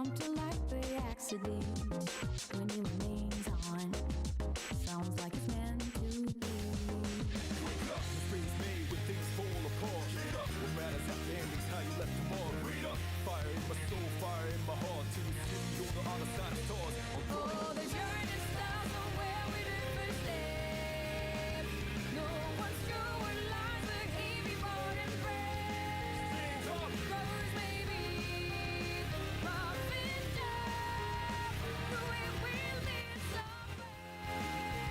come to life by accident when it remains on. Sounds like it's meant to be. Wake up, the springs made when things fall apart. Get up, what matters at the ending's how you left tomorrow. Read up, fire in my soul, fire in my heart. Till we see on the other side of stars. Oh, the journey starts from where we did first step. No one's sure what lies ahead before them breath. Colors may be rough and tough, but we will live somewhere.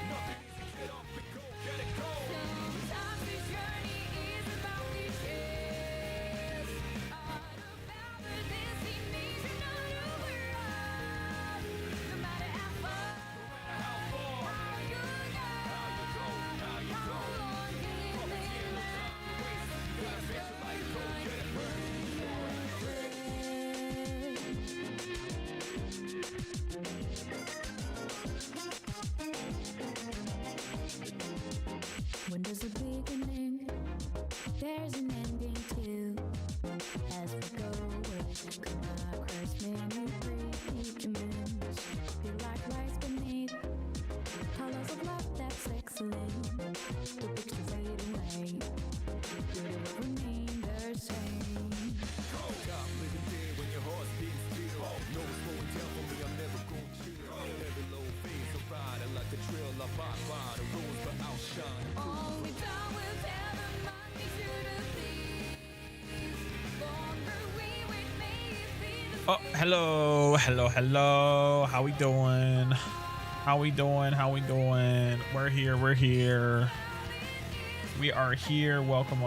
Nothing easy, get up and go, get it go. Sometimes this journey is about cliches, all about the destination of the world. No matter how far, how you go, how long can it last? Gotta make your life go, get it right. When there's a beginning, there's an ending too. As we go, we'll come across many predicaments. Feel like lights beneath, colors of love that's excellent. The pictures fade away, beauty will remain the same. Stop living there when your heart's beating still. No slowing down for me, I'm never gonna chill. Every low phase of riding like a trail. I by the rules, but outshine. Only time will tell the money to the thieves. Longer we wait, may it be the Oh, hello. How we doing? How we doing? We're here. We are here. Welcome.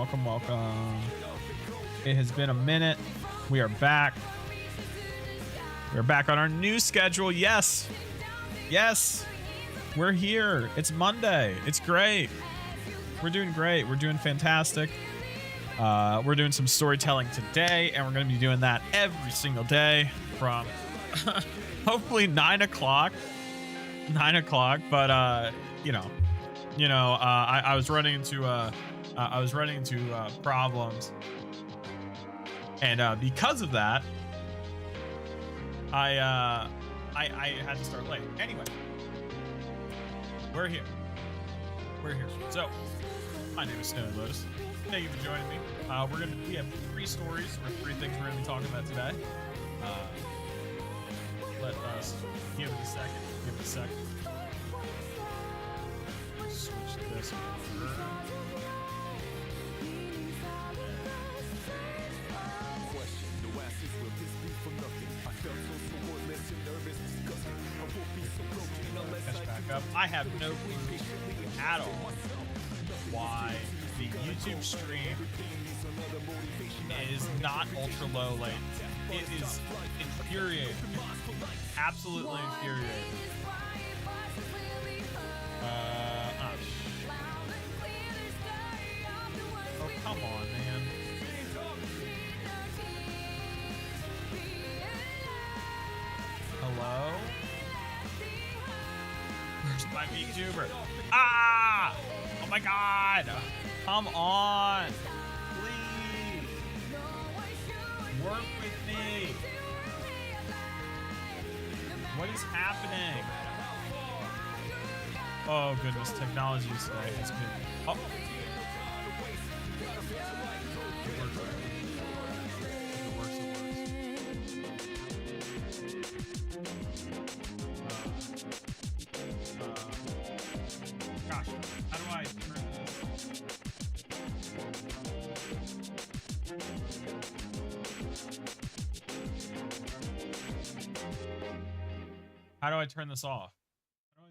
It has been a minute. We are back. We're back on our new schedule. Yes. We're here. It's Monday. It's great. We're doing great. We're doing fantastic. We're doing some storytelling today, and we're going to be doing that every single day from hopefully 9 o'clock. But I was running into problems, and because of that, I had to start late. Anyway, we're here. So, my name is Stone Lotus. Thank you for joining me. We have three stories or three things we're gonna be talking about today. Let us give it a second. Switch this over. Question, no asses, will this be for nothing? I felt so less and nervous, disgusting. I won't be so broken unless Catch I back up. I have no clue at all why the YouTube stream is not ultra low latency. It is infuriating. Absolutely infuriating. Oh, come on, man. Hello? Where's my VTuber? Ah! Oh my god! Come on! Please! Work with me! What is happening? Oh goodness, technology today has been... Oh! It works. Gosh, how do I turn this? How do I turn this off? I'm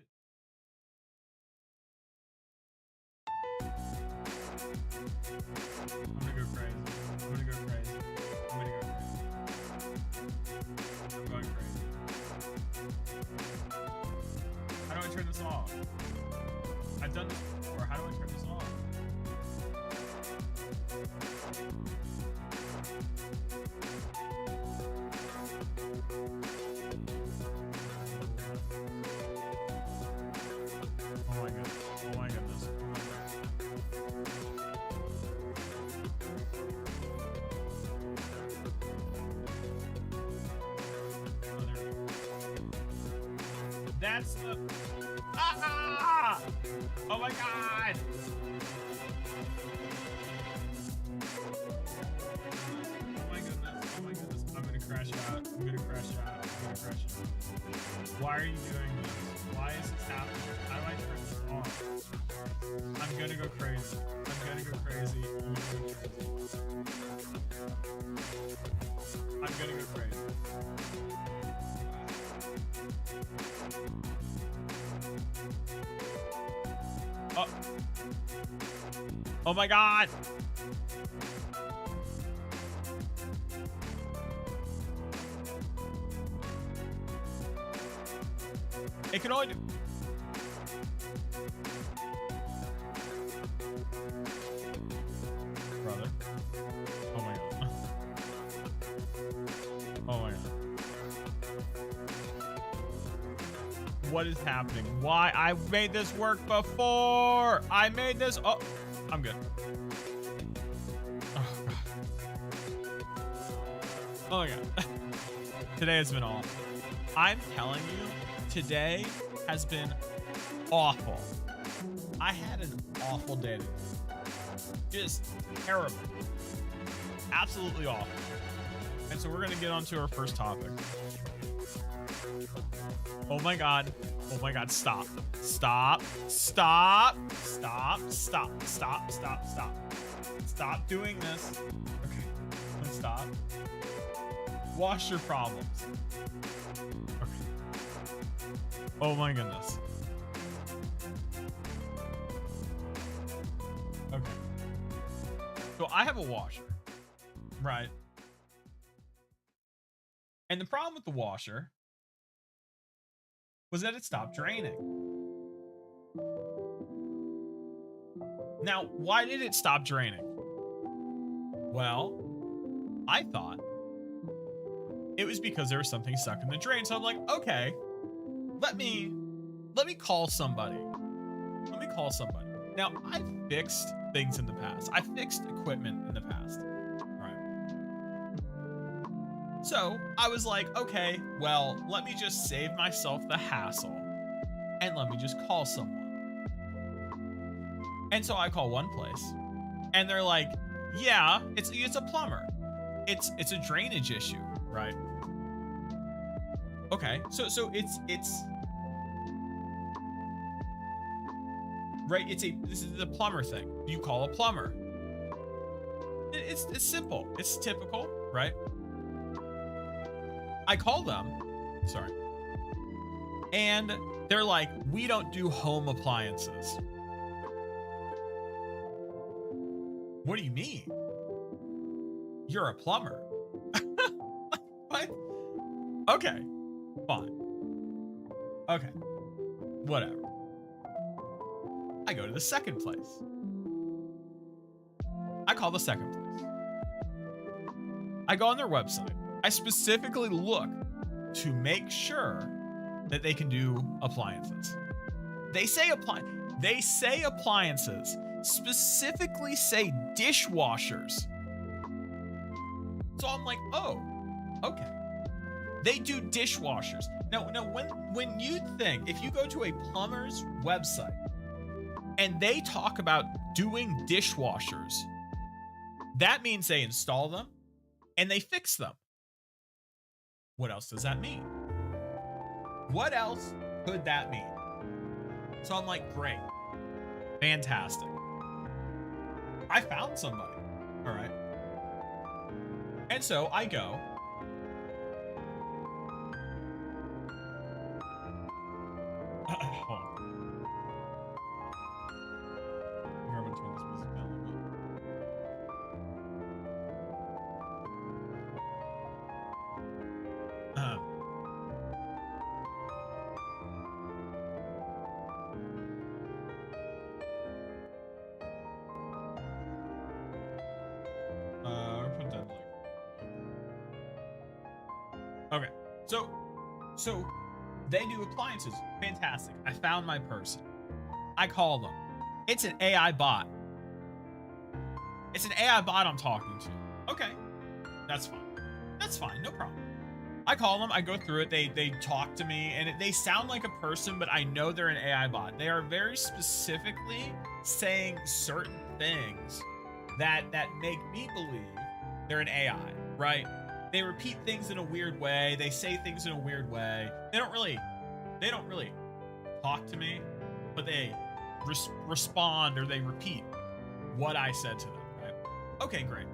gonna go crazy. I'm going crazy. How do I turn this off? I've done this before. How do I turn this off? Oh my goodness. That's the... Ah! Oh my god! Oh my goodness. Oh my goodness. I'm gonna crash out. I'm gonna crash out. I'm gonna crash out. Why are you doing this? Why is this happening? How do I turn this off? I'm gonna go crazy. I'm gonna go crazy. I'm gonna go crazy. Oh. Oh my god. It can only do... Brother. Oh my god. Oh my god. What is happening? Why? I made this work before. I made this. Oh, I'm good. Oh god. Oh my god. Today has been awful. I'm telling you, today has been awful. I had an awful day today. Just terrible. Absolutely awful. And so we're going to get on to our first topic. Oh my god. Oh my god. Stop. Stop. Stop. Stop. Stop. Stop. Stop. Stop. Stop doing this. Okay. Stop. Wash your problems. Okay. Oh my goodness. Okay. So I have a washer, right? And the problem with the washer was that it stopped draining. Now, why did it stop draining? Well, I thought it was because there was something stuck in the drain. So I'm like, okay, let me call somebody. Let me call somebody. Now, I've fixed things in the past. I fixed equipment in the past, right? So I was like, okay, well, let me just save myself the hassle and let me just call someone. And so I call one place and they're like, yeah, it's a plumber. It's a drainage issue, right? Okay, so it's right. This is the plumber thing. You call a plumber. It's simple. It's typical, right? I call them, sorry, and they're like, we don't do home appliances. What do you mean? You're a plumber. What? Okay, fine. Okay, whatever. I go to the second place. I call the second place. I go on their website. I specifically look to make sure that they can do appliances. They say appliances, specifically say dishwashers. So I'm like, oh, okay. They do dishwashers. Now when you think, if you go to a plumber's website and they talk about doing dishwashers, that means they install them and they fix them. What else does that mean? What else could that mean? So I'm like, great, fantastic. I found somebody, all right. And so I go. Hold on. I'm gonna turn this music down a little bit. Put that like. Okay, so they do appliances. Fantastic. I found my person. I call them. It's an AI bot. It's an AI bot I'm talking to. Okay, that's fine. That's fine. No problem. I call them, I go through it, they talk to me, and they sound like a person, but I know they're an AI bot. They are very specifically saying certain things that make me believe they're an AI, right? They repeat things in a weird way, they say things in a weird way. They don't really talk to me, but they respond, or they repeat what I said to them, right? Okay, great.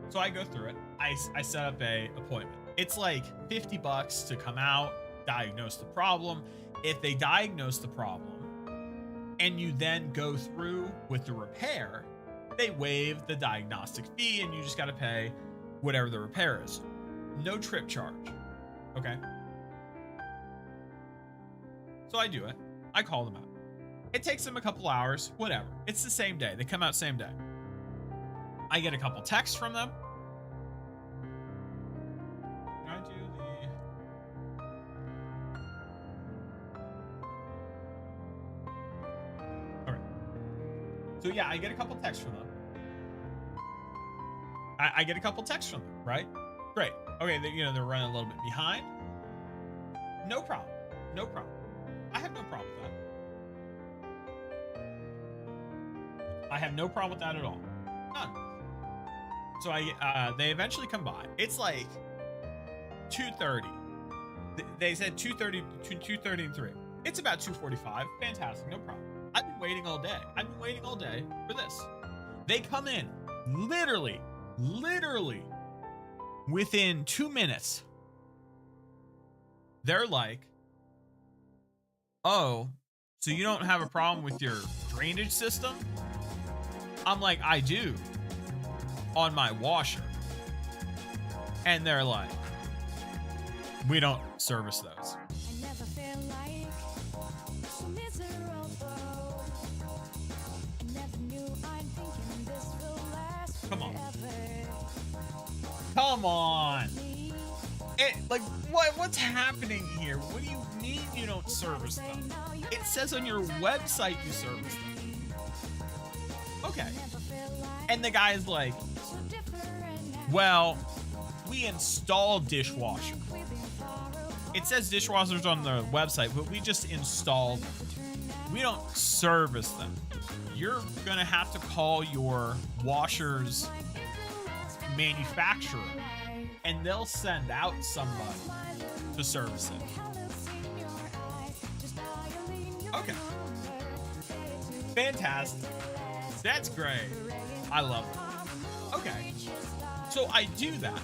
So I go through it. I set up a appointment. It's like $50 to come out, diagnose the problem. If they diagnose the problem and you then go through with the repair, they waive the diagnostic fee and you just got to pay whatever the repair is. No trip charge. Okay. So I do it. I call them out. It takes them a couple hours, whatever. It's the same day. They come out same day. I get a couple texts from them. Can I do the... All right. So yeah, I get a couple texts from them. I get a couple texts from them, right? Great. Okay, they're running a little bit behind. No problem. No problem. I have no problem with that. I have no problem with that at all. None. So they eventually come by. It's like 2:30. They said 2:30, between 2:30 and 3. It's about 2:45. Fantastic, no problem. I've been waiting all day. I've been waiting all day for this. They come in literally within 2 minutes. They're like, oh, so you don't have a problem with your drainage system? I'm like, I do, on my washer. And they're like, we don't service those. I never feel like so miserable. I never knew I'm thinking this will last Come on. forever. Come on. What's happening here? What do you mean you don't service them? It says on your website you service them. Okay. And the guy's like, well, we install dishwashers. It says dishwashers on the website, but we just install them. We don't service them. You're gonna have to call your washer's manufacturer, and they'll send out somebody to service it. Okay. Fantastic. That's great. I love it. Okay. So I do that.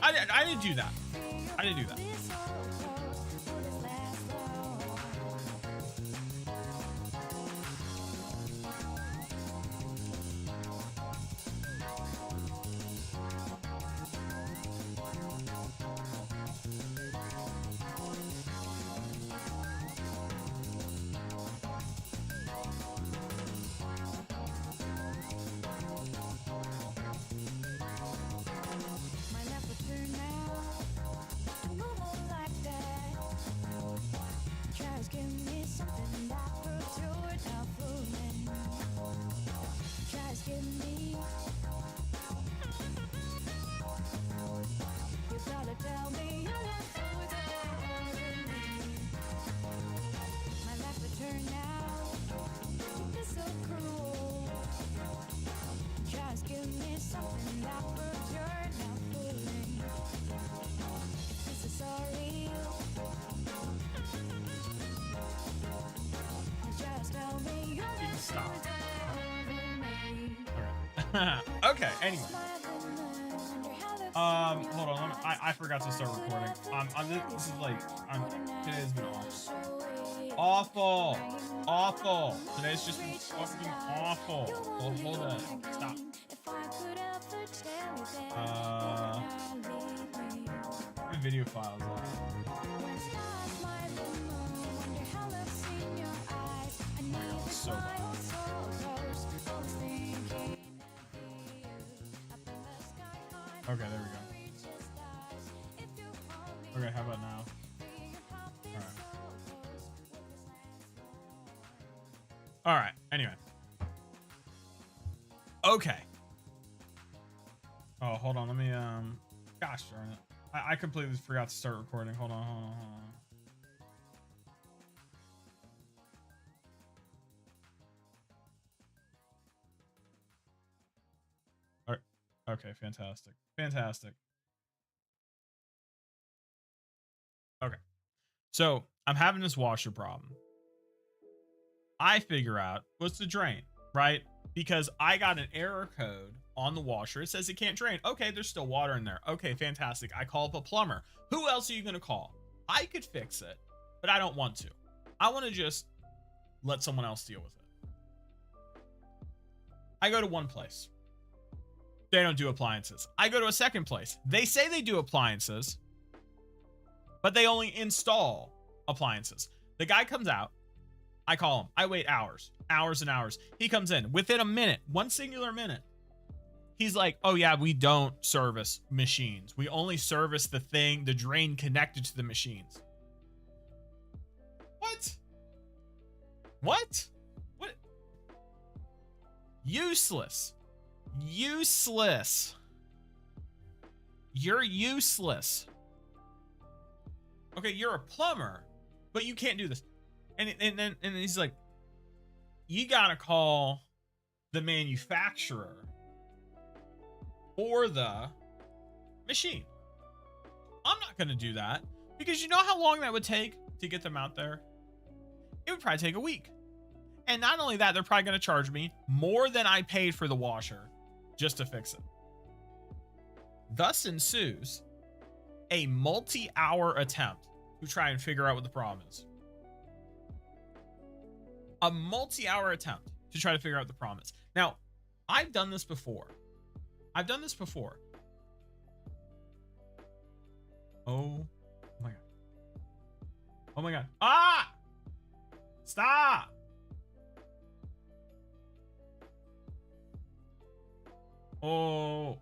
I didn't do that. I didn't do that. Stop. Okay, anyway. Hold on. I forgot to start recording. This is like, today's been awful. Awful. Today's just been fucking awful. Well, hold on. Stop. My video files are. So bad. Okay, there we go. Okay, how about now? Alright, anyway. Okay. Oh, hold on, let me, gosh darn it. I completely forgot to start recording. Hold on, hold on, hold on. All right. Okay, fantastic. Fantastic. Okay. So I'm having this washer problem. I figure out what's the drain, right? Because I got an error code on the washer. It says it can't drain. Okay, there's still water in there. Okay, fantastic. I call up a plumber. Who else are you going to call? I could fix it, but I don't want to. I want to just let someone else deal with it. I go to one place. They don't do appliances. I go to a second place. They say they do appliances, but they only install appliances. The guy comes out. I call him. I wait hours and hours. He comes in within a minute, one singular minute. He's like, oh yeah, we don't service machines. We only service the drain connected to the machines. What? What? What? Useless. Useless. You're useless. Okay, you're a plumber, but you can't do this. And he's like, you gotta call the manufacturer for the machine. I'm not gonna do that because you know how long that would take to get them out there? It would probably take a week. And not only that, they're probably gonna charge me more than I paid for the washer just to fix it. Thus ensues a multi-hour attempt to try and figure out what the problem is. A multi-hour attempt to try to figure out what the problem is. Now, I've done this before. Oh my God. Oh my God. Ah! Stop! Oh.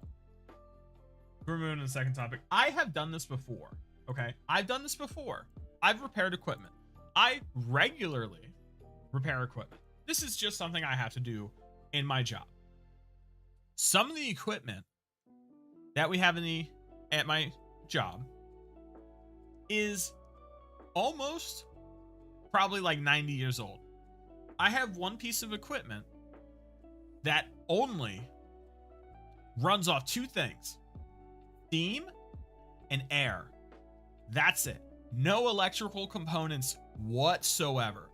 We're moving to the second topic. I have done this before. Okay. I've done this before. I've repaired equipment. I regularly repair equipment. This is just something I have to do in my job. Some of the equipment that we have at my job is almost probably like 90 years old. I have one piece of equipment that only runs off two things: steam and air. That's it. No electrical components whatsoever.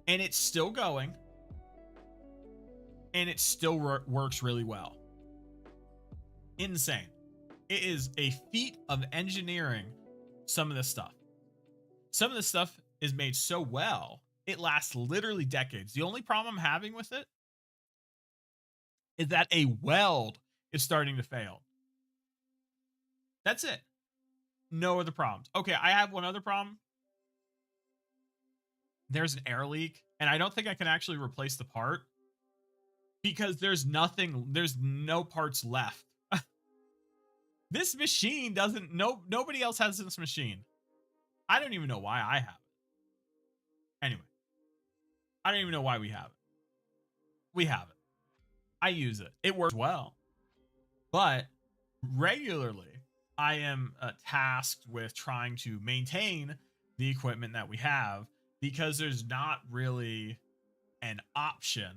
And it's still going. And it still works really well. Insane. It is a feat of engineering, some of this stuff. Some of this stuff is made so well, it lasts literally decades. The only problem I'm having with it is that a weld is starting to fail. That's it. No other problems. Okay, I have one other problem. There's an air leak, and I don't think I can actually replace the part because there's no parts left. This machine nobody else has this machine. I don't even know why I have it. Anyway, I don't even know why we have it. We have it. I use it. It works well. But regularly, I am tasked with trying to maintain the equipment that we have because there's not really an option.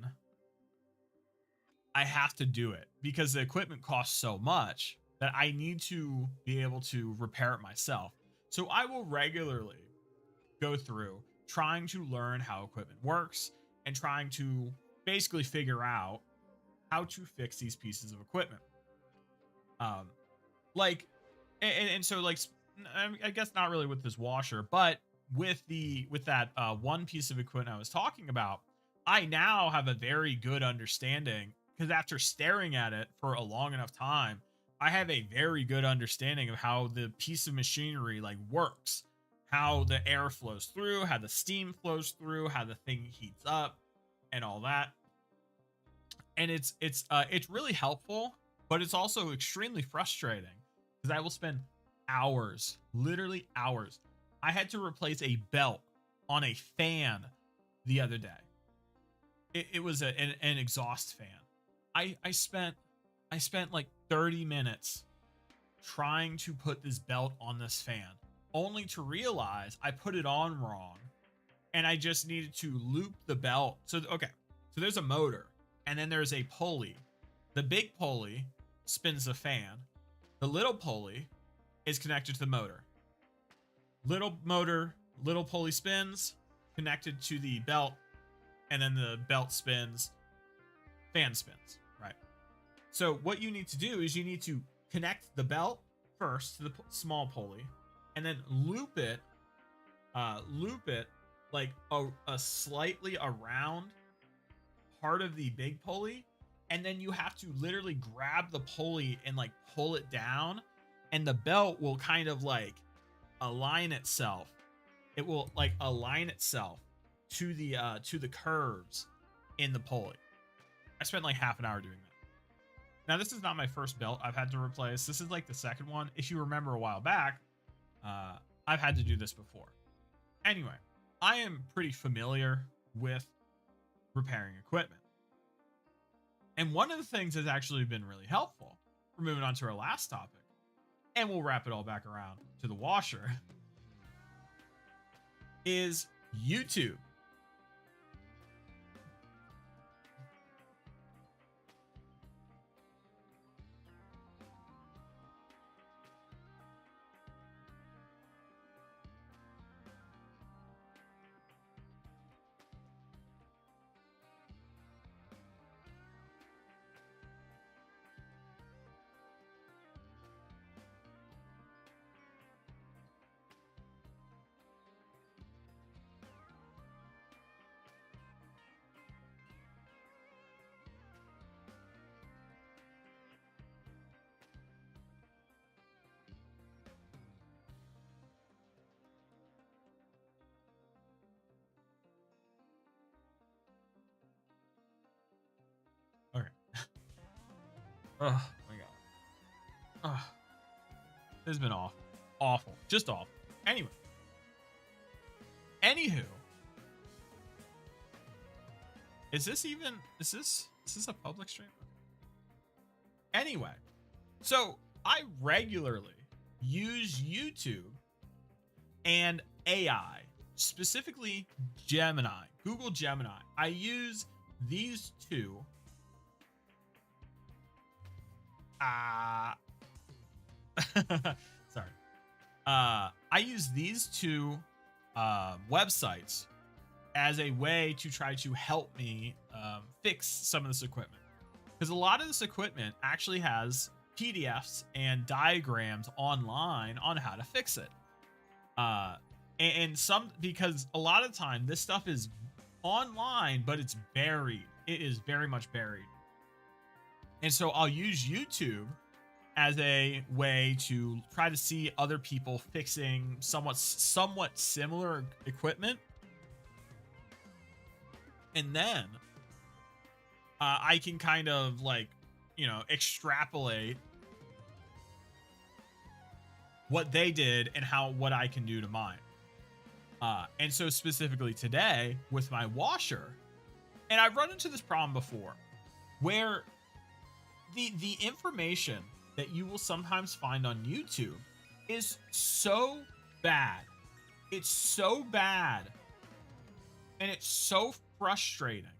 I have to do it because the equipment costs so much that I need to be able to repair it myself. So I will regularly go through trying to learn how equipment works and trying to basically figure out how to fix these pieces of equipment. So I guess not really with this washer, but with that one piece of equipment I was talking about, I now have a very good understanding because after staring at it for a long enough time, I have a very good understanding of how the piece of machinery works, how the air flows through, how the steam flows through, how the thing heats up, and all that. And it's really helpful, but it's also extremely frustrating because I will spend hours, literally hours. I had to replace a belt on a fan the other day. It was an exhaust fan. I spent like 30 minutes trying to put this belt on this fan, only to realize I put it on wrong and I just needed to loop the belt. So, okay, so there's a motor and then there's a pulley. The big pulley spins the fan. The little pulley is connected to the motor. Little motor, little pulley spins, connected to the belt, and then the belt spins, fan spins, right? So what you need to do is you need to connect the belt first to the small pulley, and then loop it like a slightly around part of the big pulley, and then you have to literally grab the pulley and like pull it down, and the belt will kind of like align itself. It will like align itself to the curves in the pulley. I spent like half an hour doing that. Now, this is not my first belt I've had to replace. This is like the second one. If you remember a while back, I've had to do this before. Anyway, I am pretty familiar with repairing equipment. And one of the things that's actually been really helpful, we're moving on to our last topic, and we'll wrap it all back around to the washer, is YouTube. Okay. Oh my god. Oh. This has been awful. Awful. Just awful. Anyway. Anywho. Is this a public stream? Anyway. So I regularly use YouTube and AI, specifically Gemini, Google Gemini. I use these two. Sorry. I use these two websites as a way to try to help me fix some of this equipment, because a lot of this equipment actually has PDFs and diagrams online on how to fix it. And some, because a lot of the time this stuff is online, but it's buried. It is very much buried. And so I'll use YouTube as a way to try to see other people fixing somewhat similar equipment. And then I can kind of like, extrapolate what they did and what I can do to mine. And so specifically today with my washer, and I've run into this problem before, where the information that you will sometimes find on YouTube is so bad. It's so bad. And it's so frustrating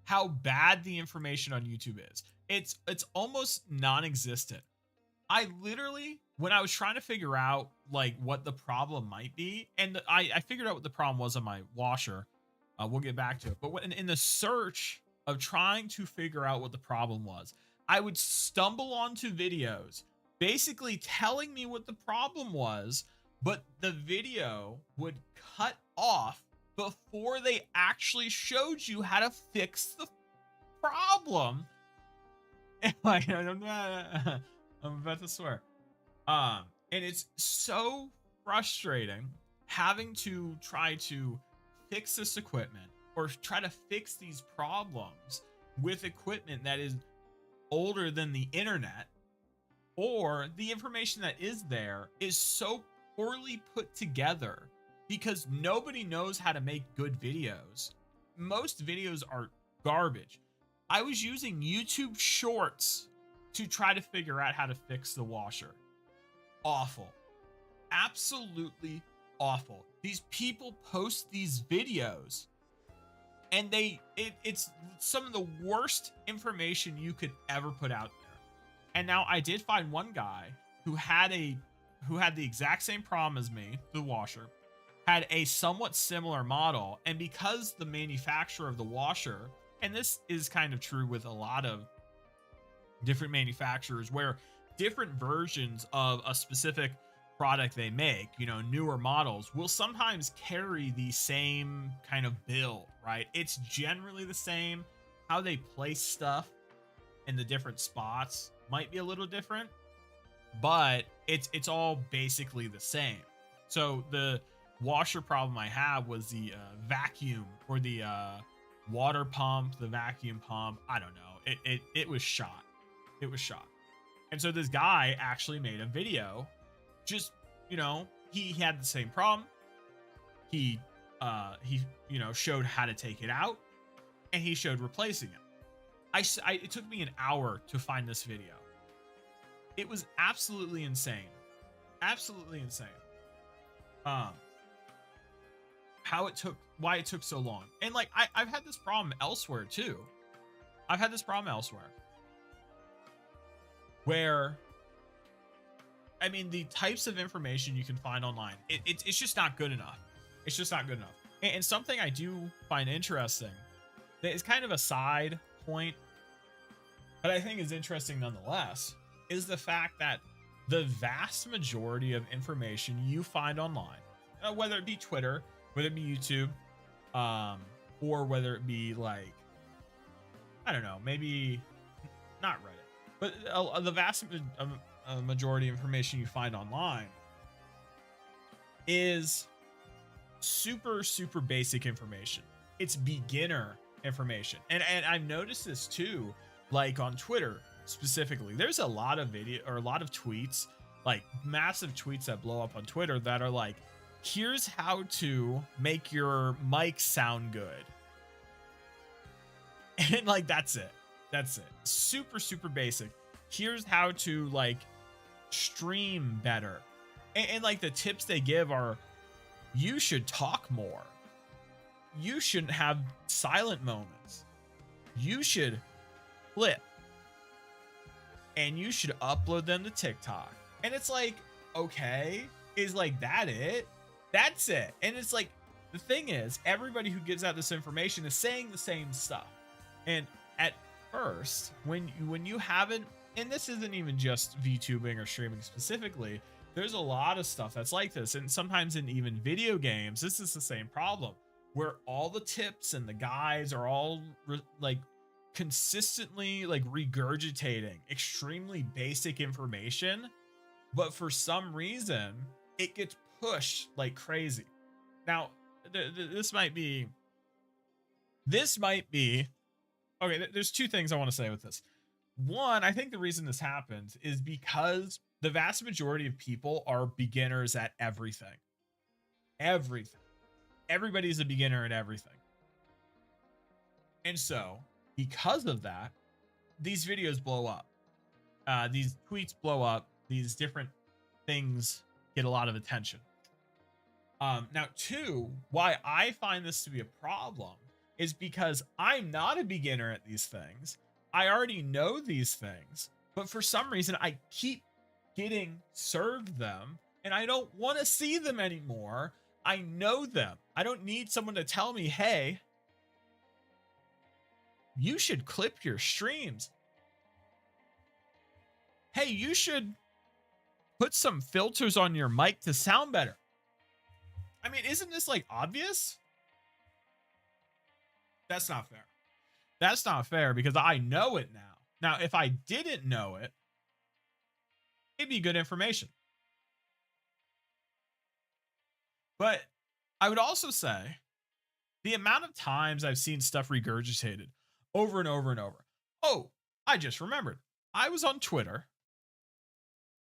how bad the information on YouTube is. It's almost non-existent. I literally, when I was trying to figure out like what the problem might be, and I figured out what the problem was on my washer. We'll get back to it. But in the search of trying to figure out what the problem was, I would stumble onto videos basically telling me what the problem was, but the video would cut off before they actually showed you how to fix the problem. And like, I'm about to swear. And it's so frustrating having to try to fix this equipment or try to fix these problems with equipment that is older than the internet, or the information that is there is so poorly put together because nobody knows how to make good videos. Most videos are garbage. I was using YouTube Shorts to try to figure out how to fix the washer. Awful. Absolutely awful. These people post these videos and it's some of the worst information you could ever put out there. And now I did find one guy who had the exact same problem as me, the washer, had a somewhat similar model, and because the manufacturer of the washer, and this is kind of true with a lot of different manufacturers where different versions of a specific product they make, you know, newer models will sometimes carry the same kind of build, right? It's generally the same. How they place stuff in the different spots might be a little different, but it's all basically the same. So the washer problem I have was the vacuum, or the water pump, the vacuum pump. I don't know. It was shot. It was shot. And so this guy actually made a video. Just, you know, he had the same problem. He you know, showed how to take it out, and he showed replacing it. It took me an hour to find this video. It was absolutely insane. Absolutely insane. Why it took so long. And like, I've had this problem elsewhere too. I've had this problem elsewhere where, I mean, the types of information you can find online, it's just not good enough. It's just not good enough. And something I do find interesting, that is kind of a side point, but I think is interesting nonetheless, is the fact that the vast majority of information you find online, whether it be Twitter, whether it be YouTube, or whether it be like, I don't know, maybe not Reddit, but the vast majority of information you find online is super, super basic information. It's beginner information. And I've noticed this too, like on Twitter specifically. There's a lot of a lot of tweets, like massive tweets that blow up on Twitter that are like, here's how to make your mic sound good. And like, that's it. That's it. Super, super basic. Here's how to like stream better. And like the tips they give are, you should talk more. You shouldn't have silent moments. You should flip. And you should upload them to TikTok. And it's like, okay, is like that it? That's it. And it's like, the thing is, everybody who gives out this information is saying the same stuff. And at first, when you haven't, and this isn't even just VTubing or streaming specifically, there's a lot of stuff that's like this. And sometimes in even video games, this is the same problem, where all the tips and the guides are all like consistently like regurgitating extremely basic information, but for some reason it gets pushed like crazy. Now, this might be okay. There's two things I want to say with this. One, I think the reason this happens is because the vast majority of people are beginners at everything. Everybody's a beginner at everything. And so, because of that, these videos blow up. These tweets blow up. These different things get a lot of attention. Now, two, why I find this to be a problem is because I'm not a beginner at these things. I already know these things, but for some reason I keep getting served them and I don't want to see them anymore. I know them. I don't need someone to tell me, hey, you should clip your streams. Hey, you should put some filters on your mic to sound better. I mean, isn't this like obvious? That's not fair. That's not fair because I know it now. Now, if I didn't know it, it'd be good information. But I would also say the amount of times I've seen stuff regurgitated over and over and over. Oh, I just remembered. I was on Twitter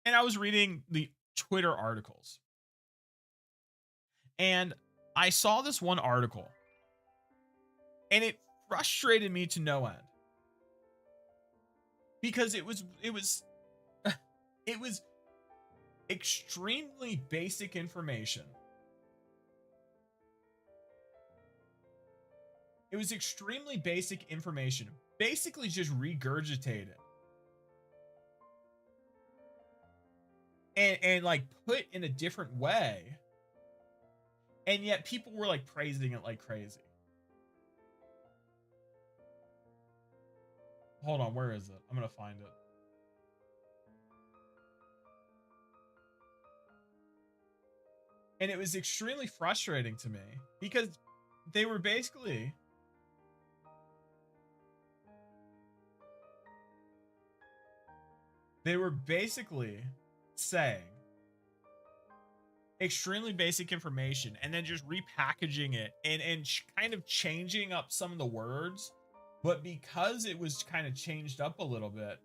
and I was reading the Twitter articles. And I saw this one article and it frustrated me to no end. because it was it was extremely basic information. It was extremely basic information, basically just regurgitated and like put in a different way, and yet people were like praising it like crazy. Hold on, where is it? I'm gonna find it. And it was extremely frustrating to me because they were basically saying extremely basic information and then just repackaging it and kind of changing up some of the words. But because it was kind of changed up a little bit,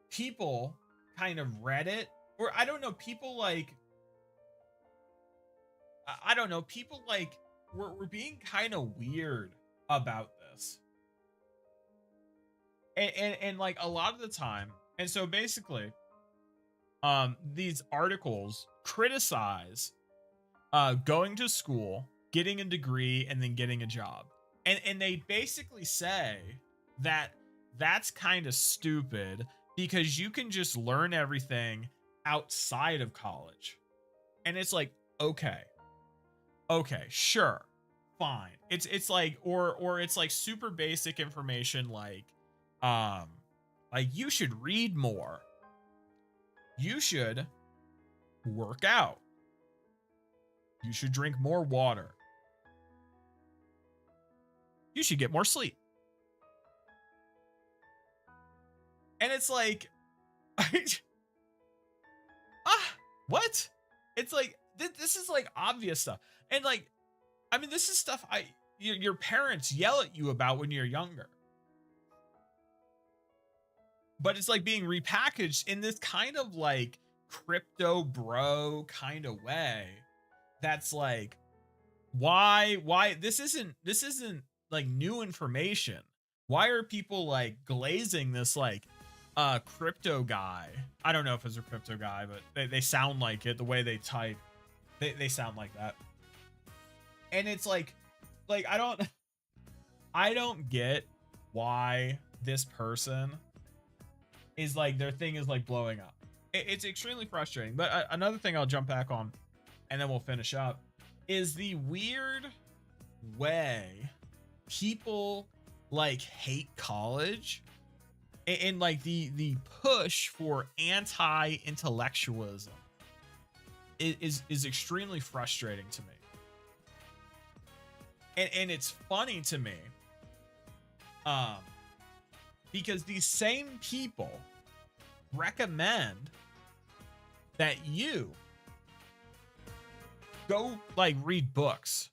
people kind of read it, or I don't know, people like, I don't know, people like were being kind of weird about this. And like a lot of the time, and so basically, these articles criticize going to school, getting a degree, and then getting a job. And they basically say that that's kind of stupid because you can just learn everything outside of college. And it's like, okay, sure, fine. It's like, or it's like super basic information like you should read more. You should work out. You should drink more water. You should get more sleep. And it's like, what? It's like, this is like obvious stuff. And like, I mean, this is stuff your parents yell at you about when you're younger. But it's like being repackaged in this kind of like crypto bro kind of way. That's like, why this isn't like new information. Why are people like glazing this like crypto guy? I don't know if it's a crypto guy, but they sound like it. The way they type, they sound like that. And it's like I don't get why this person is like, their thing is like blowing up. It's extremely frustrating. But another thing I'll jump back on, and then we'll finish up, is the weird way people like hate college, and like the push for anti-intellectualism is extremely frustrating to me. And it's funny to me, because these same people recommend that you go like read books.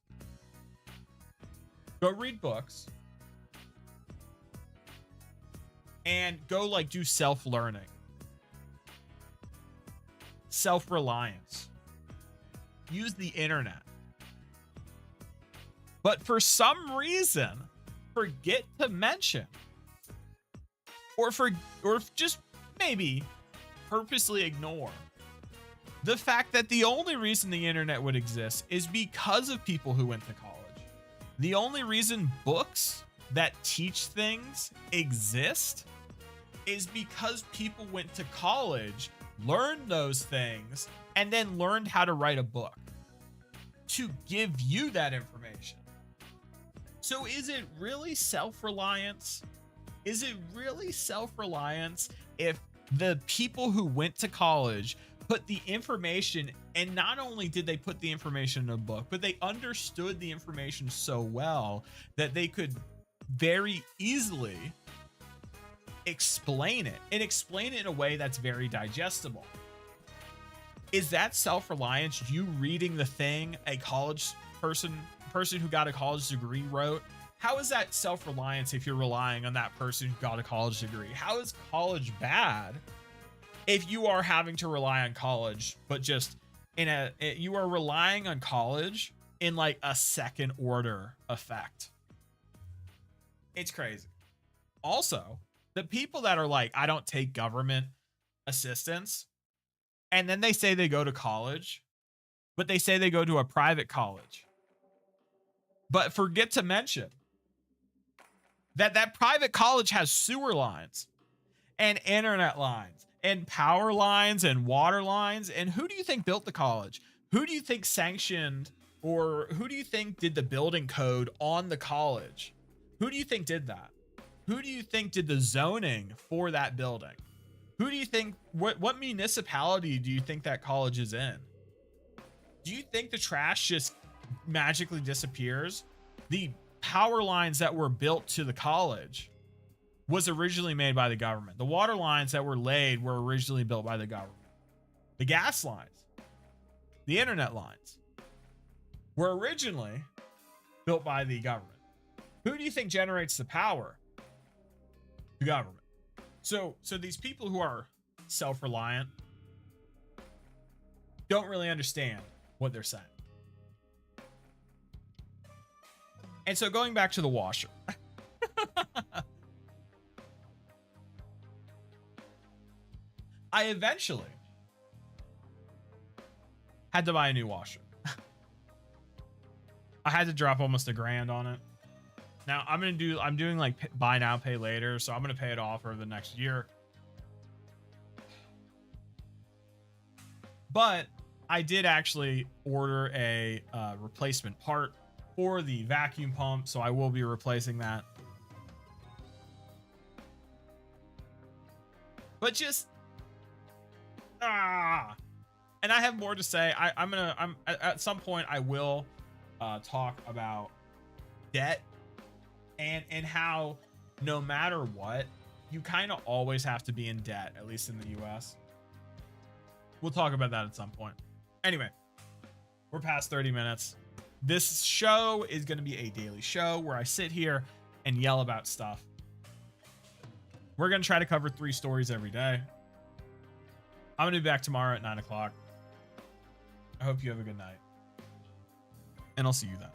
Go read books and go like do self-learning, self-reliance, use the internet. But for some reason, forget to mention, or just maybe purposely ignore the fact that the only reason the internet would exist is because of people who went to college. The only reason books that teach things exist is because people went to college, learned those things, and then learned how to write a book to give you that information. So is it really self-reliance? Is it really self-reliance if the people who went to college put the information, and not only did they put the information in a book, but they understood the information so well that they could very easily explain it, and explain it in a way that's very digestible? Is that self-reliance, you reading the thing a college person who got a college degree wrote? How is that self-reliance if you're relying on that person who got a college degree? How is college bad if you are having to rely on college, but just you are relying on college in like a second order effect? It's crazy. Also, The people that are like, I don't take government assistance, and then they say they go to college, but they say they go to a private college, but forget to mention that that private college has sewer lines and internet lines and power lines and water lines. And who do you think built the college? Who do you think sanctioned, or who do you think did the building code on the college? Who do you think did that? Who do you think did the zoning for that building? Who do you think, what municipality do you think that college is in? Do you think the trash just magically disappears? The power lines that were built to the college was originally made by the government. The water lines that were laid were originally built by the government. The gas lines, the internet lines were originally built by the government. Who do you think generates the power? The government. So these people who are self-reliant don't really understand what they're saying. And so going back to the washer. I eventually had to buy a new washer. I had to drop almost $1,000 on it. Now I'm doing like buy now, pay later. So I'm going to pay it off over the next year. But I did actually order a replacement part for the vacuum pump. So I will be replacing that. But just, and I have more to say. I'm at some point I will talk about debt and how no matter what, you kind of always have to be in debt, at least in the US. We'll talk about that at some point. Anyway, we're past 30 minutes. This show is going to be a daily show where I sit here and yell about stuff. We're going to try to cover 3 stories every day. I'm going to be back tomorrow at 9 o'clock. I hope you have a good night. And I'll see you then.